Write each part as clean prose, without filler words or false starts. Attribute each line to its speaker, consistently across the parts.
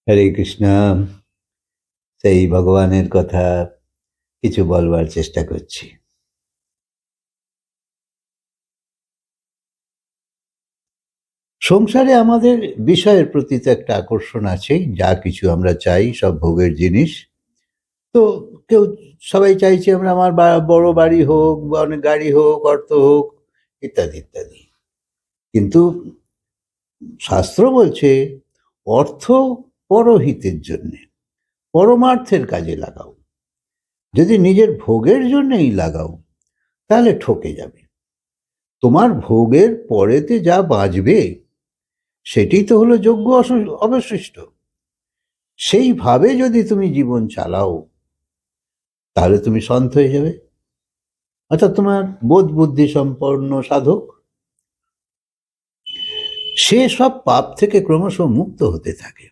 Speaker 1: হরে কৃষ্ণ। সেই ভগবানের কথা কিছু বলবার চেষ্টা করছি। সংসারে আমাদের বিষয়ের প্রতি তো একটা আকর্ষণ আছেই। যা কিছু আমরা চাই সব ভোগের জিনিস। তো কেউ সবাই চাইছে আমরা আমার বড় বাড়ি হোক বা অনেক গাড়ি হোক, অর্থ হোক, ইত্যাদি ইত্যাদি। কিন্তু শাস্ত্র বলছে অর্থ পরহিতের জন্যে, পরমার্থের কাজে লাগাও। যদি নিজের ভোগের জন্যই লাগাও তাহলে ঠকে যাবে। তোমার ভোগের পরেতে যা বাঁচবে সেটি তো হলো যোগ্য অবশিষ্ট। সেইভাবে যদি তুমি জীবন চালাও তাহলে তুমি সন্ত হয়ে যাবে, অর্থাৎ তোমার বোধ বুদ্ধি সম্পন্ন সাধক সে সব পাপ থেকে ক্রমশ মুক্ত হতে থাকে।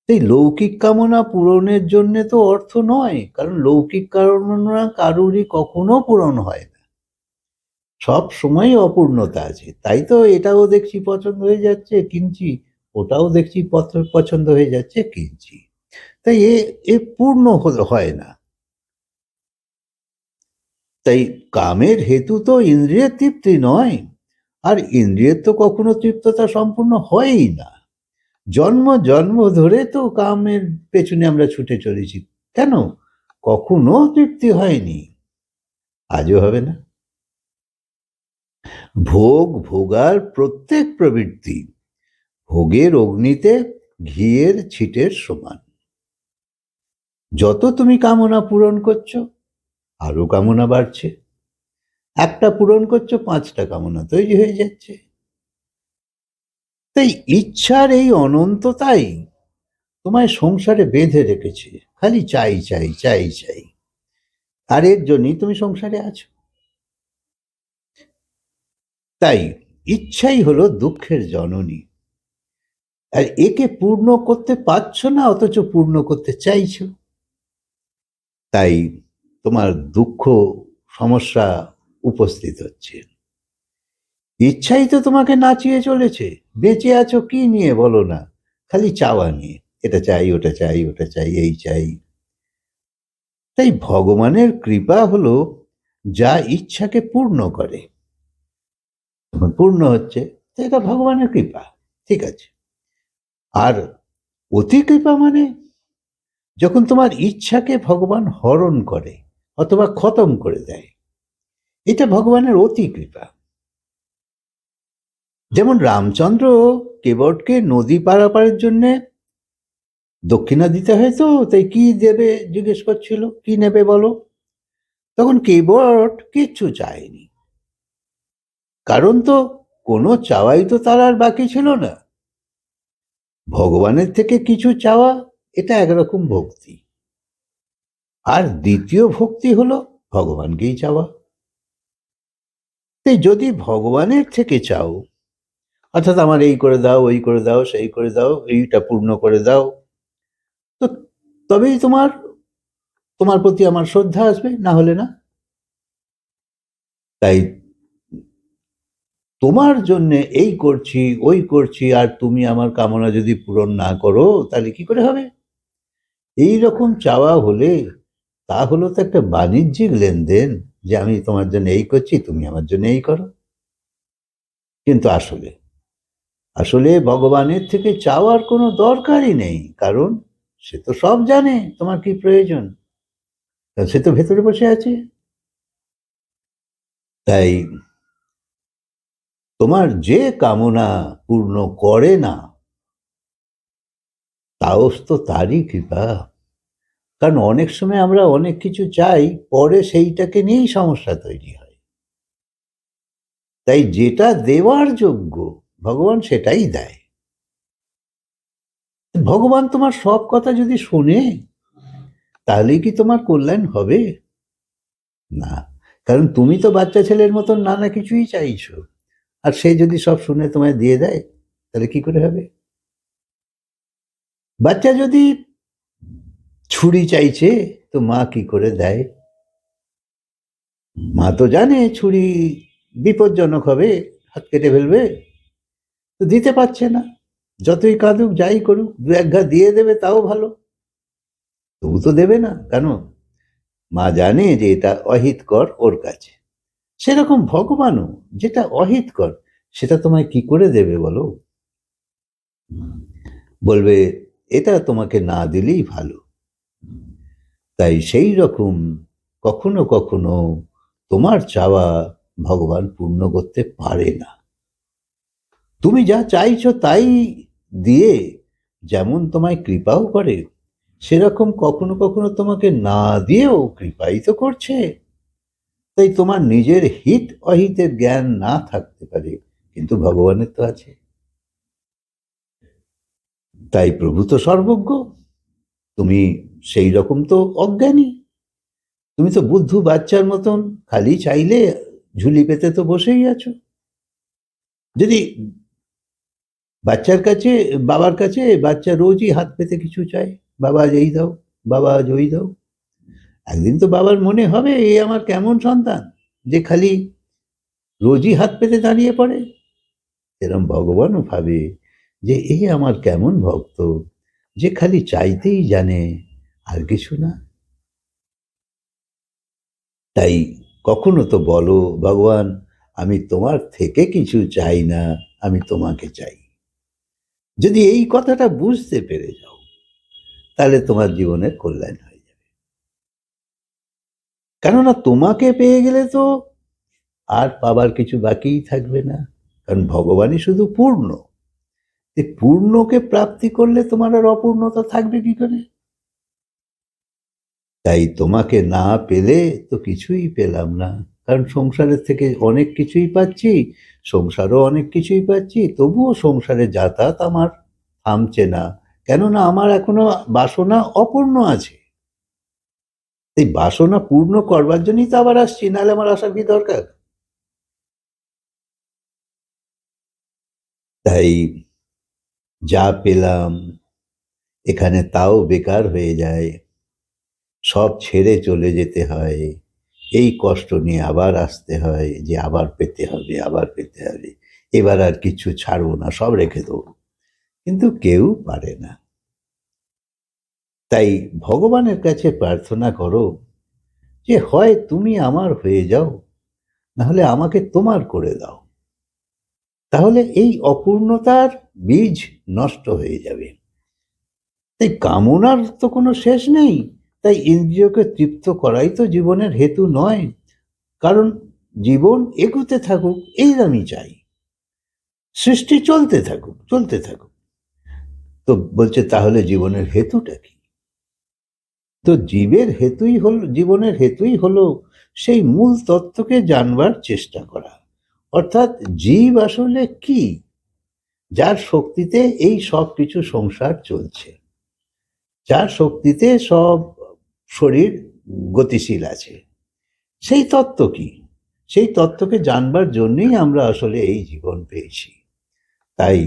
Speaker 1: এই লৌকিক কামনা পূরণের জন্য তো অর্থ নয়, কারণ লৌকিক কামনা কারুরই কখনো পূরণ হয় না, সব সময় অপূর্ণতা আছে। তাই তো এটাও দেখছি পছন্দ হয়ে যাচ্ছে কিনছি, ওটাও দেখছি পছন্দ হয়ে যাচ্ছে কিনছি। তাই এ পূর্ণ হয় না। তাই কামের হেতু তো ইন্দ্রিয়ের তৃপ্তি নয়, আর ইন্দ্রিয়ের তো কখনো তৃপ্ততা সম্পূর্ণ হয়ই না। জন্ম জন্ম ধরে তো কামের পেছনে আমরা ছুটে চলেছি, কেন কখনো তৃপ্তি হয়নি, আজও হবে না। ভোগ ভোগার প্রত্যেক প্রবৃত্তি ভোগের অগ্নিতে ঘিয়ের ছিটের সমান। যত তুমি কামনা পূরণ করছো আরো কামনা বাড়ছে, একটা পূরণ করছো 5টা কামনা তৈরি হয়ে যাচ্ছে। তাই ইচ্ছার এই অনন্ততাই তোমায় সংসারে বেঁধে রেখেছে, খালি চাই চাই চাই চাই। আর এর জন্যই তুমি সংসারে আছো। তাই ইচ্ছাই হলো দুঃখের জননী। আর একে পূর্ণ করতে পারছো না, অথচ পূর্ণ করতে চাইছো। তাই তোমার দুঃখ সমস্যা উপস্থিত হচ্ছে। ইচ্ছাই তো তোমাকে নাচিয়ে চলেছে। বেঁচে আছো কি নিয়ে বলো না, খালি চাওয়া নিয়ে, এটা চাই ওটা চাই ওটা চাই এই চাই। তাই ভগবানের কৃপা হলো যা ইচ্ছাকে পূর্ণ করে। যখন পূর্ণ হচ্ছে এটা ভগবানের কৃপা, ঠিক আছে। আর অতি কৃপা মানে যখন তোমার ইচ্ছাকে ভগবান হরণ করে অথবা খতম করে দেয়, এটা ভগবানের অতি কৃপা। যেমন রামচন্দ্র কেবটকে নদী পারাপারের জন্য দক্ষিণা দিতে হয়, তো তাই কি দেবে জিজ্ঞেস করছিল, কি নেবে বলো। তখন কেবট কিচ্ছু চায়নি, কারণ তো কোনো চাওয়াই তো তার আর বাকি ছিল না। ভগবানের থেকে কিছু চাওয়া এটা একরকম ভক্তি, আর দ্বিতীয় ভক্তি হলো ভগবানকেই চাওয়া। তাই যদি ভগবানের থেকে চাও, অর্থাৎ আমার এই করে দাও ওই করে দাও সেই করে দাও এইটা পূর্ণ করে দাও, তো তবেই তোমার তোমার প্রতি আমার শ্রদ্ধা আসবে, না হলে না। তাই তোমার জন্য এই করছি ওই করছি আর তুমি আমার কামনা যদি পূরণ না করো তাহলে কি করে হবে। এই রকম চাওয়া হলে তা হলো তো একটা বাণিজ্যিক লেনদেন, যে আমি তোমার জন্য এই করছি তুমি আমার জন্য এই করো। কিন্তু আসলে আসলে ভগবানের থেকে চাওয়ার কোনো দরকারই নেই, কারণ সে তো সব জানে তোমার কি প্রয়োজন, সে তো ভেতরে বসে আছে। তাই তোমার যে কামনা পূর্ণ করে না তাও তো তারই কৃপা। কারণ অনেক সময় আমরা অনেক কিছু চাই, পরে সেইটাকে নিয়েই সমস্যা তৈরি হয়। তাই যেটা দেওয়ার যোগ্য ভগবান সেটাই দেয়। ভগবান তোমার সব কথা যদি শোনে তাহলে কি তোমার কল্যাণ হবে? না, কারণ তুমি তো বাচ্চা ছেলের মতন নানা কিছুই চাইছো, আর সে যদি সব শুনে তোমায় দিয়ে দেয় তাহলে কি করে হবে? বাচ্চা যদি ছুরি চাইছে তো মা কি করে দেয়? মা তো জানে ছুরি বিপজ্জনক হবে, হাত কেটে ফেলবে, তো দিতে পারছে না। যতই কাঁদুক যাই করুক, দু এক ঘা দিয়ে দেবে তাও ভালো। তবু তো দেবে না কেন? মা জানে যে এটা অহিতকর ওর কাছে। সেরকম ভগবানও যেটা অহিতকর সেটা তোমায় কি করে দেবে বলো? বলবে এটা তোমাকে না দিলেই ভালো। তাই সেই রকম কখনো কখনো তোমার চাওয়া ভগবান পূর্ণ করতে পারে না। তুমি যা চাইছো তাই দিয়ে যেমন তোমায় কৃপাও করে, সেরকম কখনো কখনো তোমাকে না দিয়েও কৃপাই তো করছে। তাই তোমার নিজের হিত অহিতের জ্ঞান না থাকতে পারে, কিন্তু ভগবানের তো আছে। তাই প্রভু তো সর্বজ্ঞ, তুমি সেই রকম তো অজ্ঞানী। তুমি তো বুদ্ধু বাচ্চার মতন খালি চাইলে ঝুলি পেতে তো বসেই আছো। যদি বাবার কাছে বাচ্চা রোজই হাত পেতে কিছু চায়, বাবা আজ এই দাও, বাবা আজ ওই দাও, একদিন তো বাবার মনে হবে এ আমার কেমন সন্তান যে খালি রোজই হাত পেতে দাঁড়িয়ে পড়ে। এরম ভগবানও ভাবে যে এ আমার কেমন ভক্ত যে খালি চাইতেই জানে, আর কিছু না। তাই কখনো তো বলো, ভগবান আমি তোমার থেকে কিছু চাই না, আমি তোমাকে চাই। যদি এই কথাটা বুঝতে পেরে যাও তাহলে তোমার জীবনের কল্যাণ হয়ে যাবে। কেননা তোমাকে পেয়ে গেলে তো আর পাবার কিছু বাকিই থাকবে না, কারণ ভগবানই শুধু পূর্ণ। পূর্ণকে প্রাপ্তি করলে তোমার আর অপূর্ণতা থাকবে কি করে? তাই তোমাকে না পেলে তো কিছুই পেলাম না, কারণ সংসারের থেকে অনেক কিছুই পাচ্ছি, সংসারও অনেক কিছুই পাচ্ছি, তবুও সংসারে যাতায়াত আমার থামছে না। কেননা আমার এখনো বাসনা অপূর্ণ আছে। এই বাসনা পূর্ণ করবার জন্যই তো আবার আসছি, নাহলে আমার আসার কি দরকার? তাই যা পেলাম এখানে তাও বেকার হয়ে যায়, সব ছেড়ে চলে যেতে হয়, এই কষ্ট নিয়ে আবার আসতে হয় যে আবার পেতে হবে, আবার পেতে হবে, এবার আর কিছু ছাড়বো না, সব রেখে দেবো। কিন্তু কেউ পারে না। তাই ভগবানের কাছে প্রার্থনা করো যে হয় তুমি আমার হয়ে যাও, না হলে আমাকে তোমার করে দাও। তাহলে এই অপূর্ণতার বীজ নষ্ট হয়ে যাবে। তাই কামনার তো কোনো শেষ নেই। তাই ইন্দ্রিয়কে তৃপ্ত করাই তো জীবনের হেতু নয়, কারণ জীবন এগোতে থাকুক এই আমি চাই, সৃষ্টি চলতে থাকুক চলতে থাকুক। তো বলছে তাহলে জীবনের হেতুটা কি? তো জীবনের হেতুই হলো সেই মূল তত্ত্বকে জানবার চেষ্টা করা। অর্থাৎ জীব আসলে কি, যার শক্তিতে এই সব কিছু সংসার চলছে, যার শক্তিতে সব শরীর গতিশীল আছে, সেই তত্ত্ব কি? সেই তত্ত্বকে জানবার জন্যই আমরা আসলে এই জীবন পেয়েছি। তাই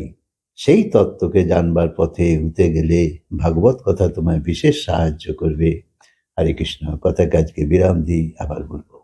Speaker 1: সেই তত্ত্বকে জানবার পথে এগোতে গেলে ভাগবত কথা তোমায় বিশেষ সাহায্য করবে। হরে কৃষ্ণ। কথাকে আজকে বিরাম দিই, আবার বলবো।